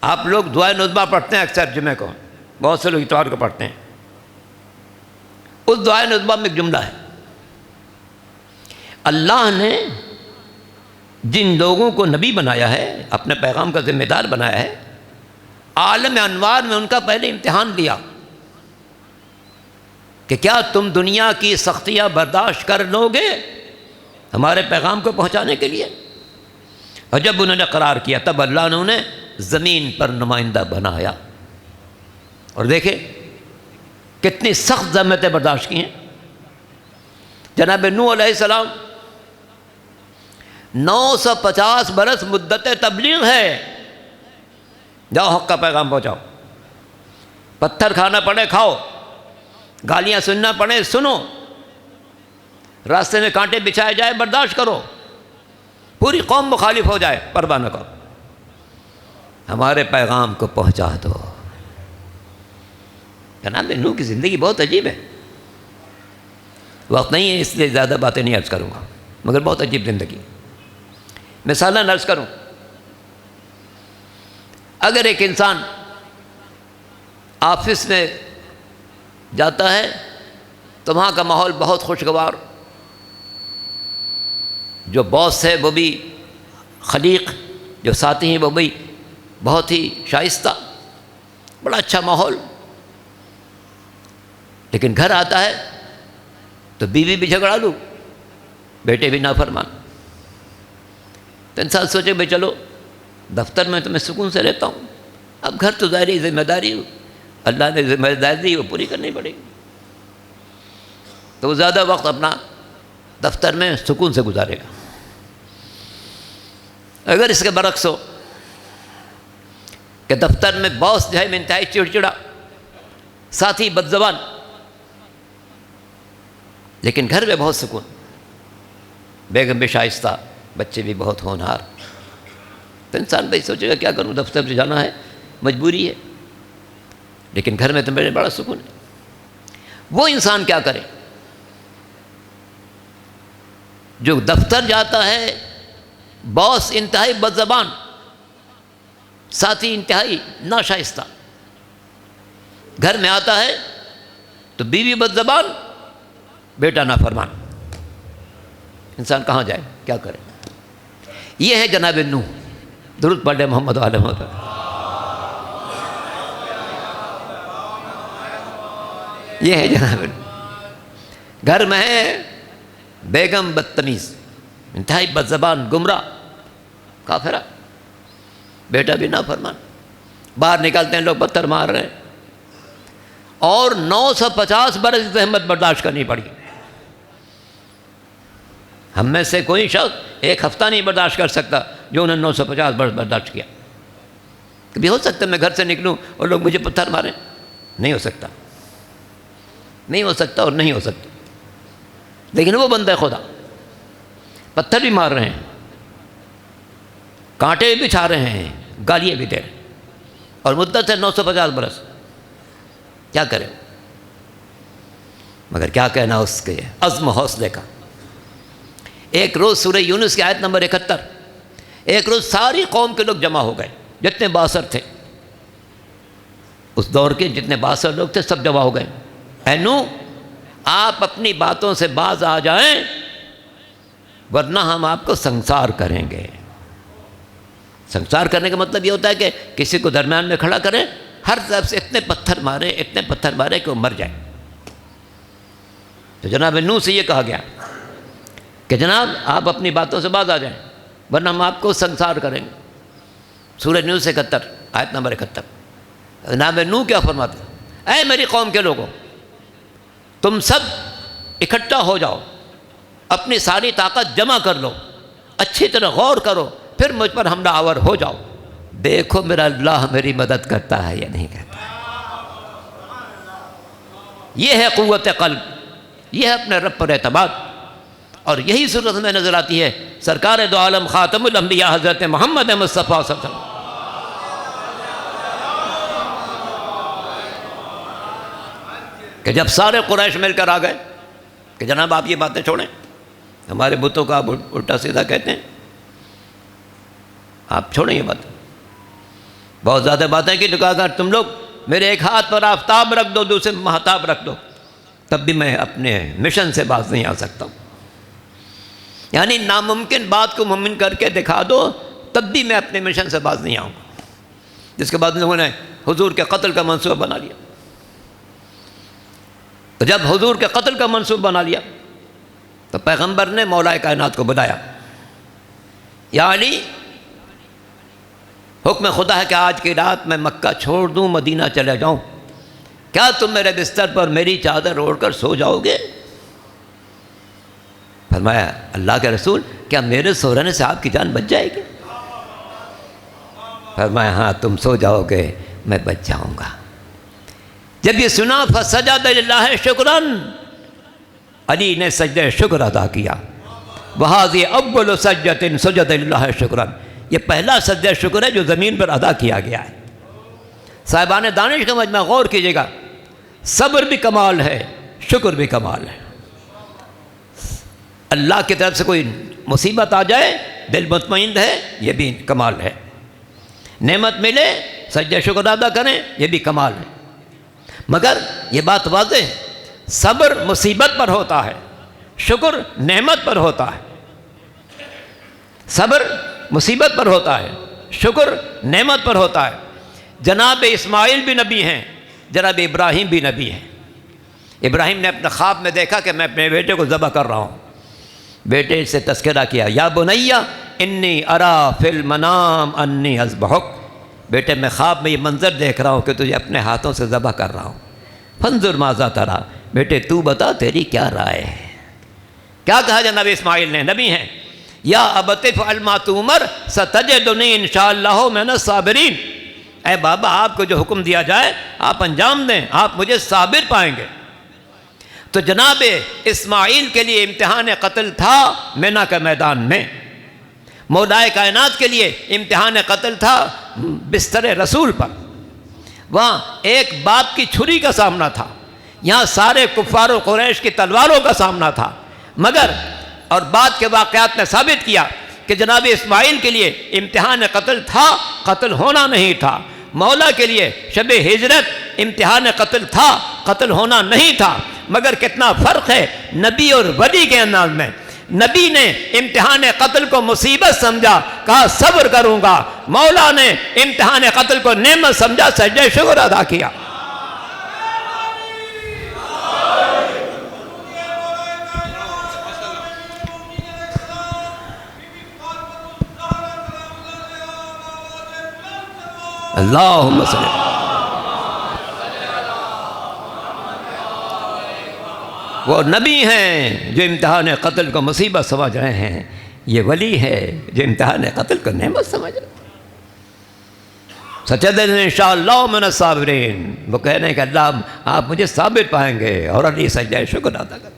آپ لوگ دعائے نظبہ پڑھتے ہیں اکثر جمعہ کو، بہت سے لوگ اتوار کو پڑھتے ہیں. اس دعائے نظبہ میں ایک جملہ ہے، اللہ نے جن لوگوں کو نبی بنایا ہے، اپنے پیغام کا ذمہ دار بنایا ہے، عالم انوار میں ان کا پہلے امتحان لیا کہ کیا تم دنیا کی سختیاں برداشت کر لو گے ہمارے پیغام کو پہنچانے کے لیے. اور جب انہوں نے قرار کیا تب اللہ نے انہیں زمین پر نمائندہ بنایا. اور دیکھیں کتنی سخت زحمتیں برداشت کی ہیں. جناب نوح علیہ السلام 950 برس مدت تبلیغ ہے، جاؤ حق کا پیغام پہنچاؤ. پتھر کھانا پڑے کھاؤ، گالیاں سننا پڑے سنو، راستے میں کانٹے بچھائے جائے برداشت کرو، پوری قوم مخالف ہو جائے پرواہ نہ کرو، ہمارے پیغام کو پہنچا دو. جناب نوح کی زندگی بہت عجیب ہے. وقت نہیں ہے اس لیے زیادہ باتیں نہیں عرض کروں گا، مگر بہت عجیب زندگی. مثالاً عرض کروں، اگر ایک انسان آفس میں جاتا ہے تو وہاں کا ماحول بہت خوشگوار، جو باس ہے وہ بھی خلیق، جو ساتھی ہیں وہ بھی بہت ہی شائستہ، بڑا اچھا ماحول. لیکن گھر آتا ہے تو بیوی بھی جھگڑالو، بیٹے بھی نافرمان. تو انسان سوچے بھائی چلو دفتر میں تو میں سکون سے رہتا ہوں، اب گھر تو ظاہری ذمہ داری اللہ نے ذمہ داری دی وہ پوری کرنی پڑے گی. تو وہ زیادہ وقت اپنا دفتر میں سکون سے گزارے گا. اگر اس کے برعکس ہو کہ دفتر میں باس جو ہے انتہائی چڑچڑا، ساتھی بدزبان، لیکن گھر میں بہت سکون، بیگم بھی شائستہ، بچے بھی بہت ہونہار، تو انسان بھائی سوچے گا کیا کروں، دفتر سے جانا ہے مجبوری ہے، لیکن گھر میں تو میرے بڑا سکون ہے. وہ انسان کیا کرے جو دفتر جاتا ہے، باس انتہائی بدزبان، ساتھی انتہائی ناشائستہ، گھر میں آتا ہے تو بیوی بدزبان، بیٹا نافرمان. انسان کہاں جائے، کیا کرے؟ یہ ہے جناب نوح. درود پڑھ لیں محمد علیہ وسلم. یہ ہے جناب نوح. گھر میں ہے بیگم بدتمیز، انتہائی بدزبان، گمراہ، کافرہ، بیٹا بھی نافرمان. باہر نکلتے ہیں لوگ پتھر مار رہے ہیں، اور 950 برس زحمت برداشت کرنی پڑی. ہم میں سے کوئی شخص ایک ہفتہ نہیں برداشت کر سکتا جو انہوں نے 950 برس برداشت کیا. کبھی ہو سکتا ہے میں گھر سے نکلوں اور لوگ مجھے پتھر ماریں؟ نہیں ہو سکتا، نہیں ہو سکتا اور نہیں ہو سکتا. لیکن وہ بندہ خدا پتھر بھی مار رہے ہیں، کانٹے بھی بچھا رہے ہیں، گالیاں بھی دے رہے ہیں، اور مدت ہے 950 برس. کیا کرے؟ مگر کیا کہنا اس کے عزم و حوصلے کا. ایک روز سورہ یونس کی آیت نمبر 71، ایک روز ساری قوم کے لوگ جمع ہو گئے، جتنے بااثر تھے اس دور کے، جتنے بااثر لوگ تھے سب جمع ہو گئے. اے نوح آپ اپنی باتوں سے باز آ جائیں ورنہ ہم آپ کو سنسار کریں گے. سنسار کرنے کا مطلب یہ ہوتا ہے کہ کسی کو درمیان میں کھڑا کریں، ہر طرف سے اتنے پتھر مارے کہ وہ مر جائے. تو جناب نوح سے یہ کہا گیا کہ جناب آپ اپنی باتوں سے باز آ جائیں ورنہ ہم آپ کو سنسار کریں گے. سورہ یونس 71 آیت نمبر 71. جناب نوح کیا فرماتے ہیں؟ اے میری قوم کے لوگوں، تم سب اکٹھا ہو جاؤ، اپنی ساری طاقت جمع کر لو، اچھی طرح غور کرو، پھر مجھ پر حملہ آور ہو جاؤ. دیکھو میرا اللہ میری مدد کرتا ہے یا نہیں کرتا. یہ ہے قوت قلب، یہ ہے اپنے رب پر اعتماد. اور یہی صورت میں نظر آتی ہے سرکار دو عالم خاتم الانبیاء حضرت محمد مصطفیٰ صلی اللہ علیہ وسلم. کہ جب سارے قریش مل کر آ گئے کہ جناب آپ یہ باتیں چھوڑیں، ہمارے بتوں کا آپ الٹا سیدھا کہتے ہیں، آپ چھوڑیں یہ بات. بہت زیادہ باتیں کی تو کہا اگر تم لوگ میرے ایک ہاتھ پر آفتاب رکھ دو دوسرے مہتاب رکھ دو تب بھی میں اپنے مشن سے باز نہیں آ سکتا ہوں. یعنی ناممکن بات کو ممکن کر کے دکھا دو تب بھی میں اپنے مشن سے باز نہیں آؤں گا. جس کے بعد لوگوں نے حضور کے قتل کا منصوبہ بنا لیا. تو جب حضور کے قتل کا منصوبہ بنا لیا تو پیغمبر نے مولا کائنات کو بلایا، یا علی حکم خدا ہے کہ آج کی رات میں مکہ چھوڑ دوں مدینہ چلے جاؤں، کیا تم میرے بستر پر میری چادر اوڑھ کر سو جاؤ گے؟ فرمایا اللہ کے رسول کیا میرے سو رہنے سے آپ کی جان بچ جائے گی؟ فرمایا ہاں تم سو جاؤ گے میں بچ جاؤں گا. جب یہ سنا فسجد للہ شکرا، علی نے سجدہ شکر ادا کیا. وہذہ اول سجدۃ سجد للہ شکرا، یہ پہلا سجدہ شکر ہے جو زمین پر ادا کیا گیا ہے. صاحبان دانش کا مجمع غور کیجیے گا، صبر بھی کمال ہے، شکر بھی کمال ہے. اللہ کی طرف سے کوئی مصیبت آ جائے دل مطمئن ہے، یہ بھی کمال ہے. نعمت ملے سجدہ شکر ادا کریں، یہ بھی کمال ہے. مگر یہ بات واضح ہے، صبر مصیبت پر ہوتا ہے، شکر نعمت پر ہوتا ہے. صبر مصیبت پر ہوتا ہے، شکر نعمت پر ہوتا ہے. جناب اسماعیل بھی نبی ہیں، جناب ابراہیم بھی نبی ہیں. ابراہیم نے اپنے خواب میں دیکھا کہ میں اپنے بیٹے کو ذبح کر رہا ہوں. بیٹے سے تذکرہ کیا، یا بنی انی ارا فی المنام انی اذبحک، بیٹے میں خواب میں یہ منظر دیکھ رہا ہوں کہ تجھے اپنے ہاتھوں سے ذبح کر رہا ہوں. فانظر ماذا تری، بیٹے تو بتا تیری کیا رائے ہے. کیا کہا جناب اسماعیل نے، نبی ہیں، یا ابت افعل ما تؤمر ستجدنی انشاءاللہ من الصابرین. اے بابا آپ کو جو حکم دیا جائے آپ انجام دیں، آپ مجھے صابر پائیں گے. تو جناب اسماعیل کے لیے امتحان قتل تھا مینا کے میدان میں، مولا کائنات کے لیے امتحان قتل تھا بستر رسول پر. وہاں ایک باپ کی چھری کا سامنا تھا، یہاں سارے کفار و قریش کی تلواروں کا سامنا تھا. مگر اور بعد کے واقعات نے ثابت کیا کہ جناب اسماعیل کے لیے امتحان قتل تھا، قتل ہونا نہیں تھا. مولا کے لیے شب ہجرت امتحان قتل تھا، قتل ہونا نہیں تھا. مگر کتنا فرق ہے نبی اور ولی کے انداز میں. نبی نے امتحان قتل کو مصیبت سمجھا، کہا صبر کروں گا. مولا نے امتحان قتل کو نعمت سمجھا، سجدہ شکر ادا کیا. اللہم صلی اللہ. وہ نبی ہیں جو امتحان قتل کو مصیبت سمجھ رہے ہیں، یہ ولی ہے جو امتحان قتل کو نعمت سمجھ رہے ہیں. ستجدنی انشاءاللہ من الصابرین، وہ کہہ رہے ہیں کہ اللہ آپ مجھے صابر پائیں گے. اور علی سجدہ شکر ادا کر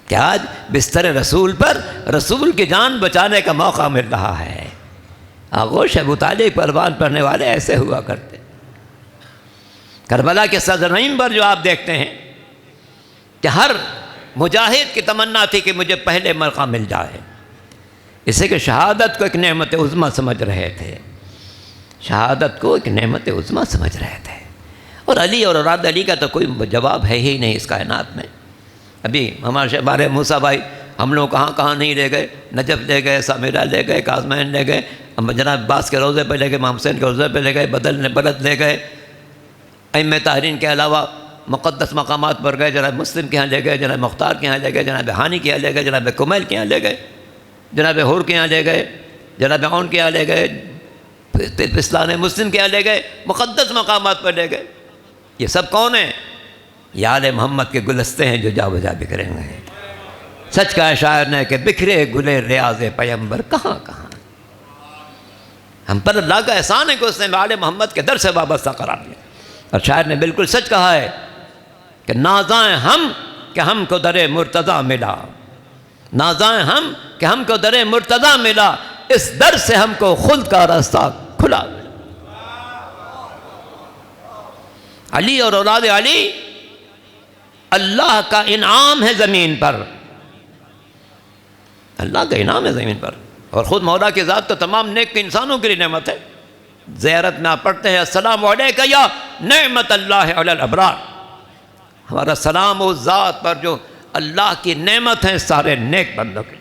کہ آج بستر رسول پر رسول کی جان بچانے کا موقع مل رہا ہے. آغوش ابو طالب پروان پڑھنے والے ایسے ہوا کرتے. کربلا کے سرزمین پر جو آپ دیکھتے ہیں کہ ہر مجاہد کی تمنا تھی کہ مجھے پہلے موقع مل جائے، اسے کہ شہادت کو ایک نعمت عظمیٰ سمجھ رہے تھے. شہادت کو ایک نعمت عظمیٰ سمجھ رہے تھے. اور علی اور اولاد علی کا تو کوئی جواب ہے ہی نہیں اس کائنات میں. ابھی ہمارے موسیٰ بھائی ہم لوگ کہاں کہاں نہیں لے گئے، نجف لے گئے، سامیرہ لے گئے، کاظمین لے گئے، جناب عباس کے روضے پہ لے گئے، امام حسین کے روضے پہ لے گئے، بلد لے گئے، ائمہ طاہرین کے علاوہ مقدس مقامات پر گئے، جناب مسلم کے ہاں لے گئے، جناب مختار کے ہاں لے گئے، جناب ہانی کے ہاں لے گئے، جناب کمیل کے ہاں لے گئے، جناب حور کے ہاں لے گئے، جناب عون کے ہاں لے گئے، پسلان مسلم کے ہاں لے گئے، مقدس مقامات پر لے گئے. یہ سب کون ہیں؟ یہ آل محمد کے گلستے ہیں جو جا بجا بکھرے ہوئے ہیں. سچ کہا شاعر نے کہ بکھرے گلے ریاض پیمبر کہاں کہاں. ہم پر اللہ کا احسان ہے کہ اس نے آل محمد کے در سے وابستہ قرار دیا. اور شاعر نے بالکل سچ کہا ہے کہ نازائیں ہم کہ ہم کو در مرتضیٰ ملا، نازائیں ہم کہ ہم کو در مرتضیٰ ملا، اس در سے ہم کو خلد کا راستہ کھلا ملا. علی اور اولاد علی اللہ کا انعام ہے زمین پر، اللہ کا انعام ہے زمین پر. اور خود مولا کی ذات تو تمام نیک انسانوں کے لیے نعمت ہے. زیارت میں آپ پڑھتے ہیں السلام علیکہ یا نعمت اللہ علی الابرار، ہمارا سلام اس ذات پر جو اللہ کی نعمت ہے سارے نیک بندوں کے۔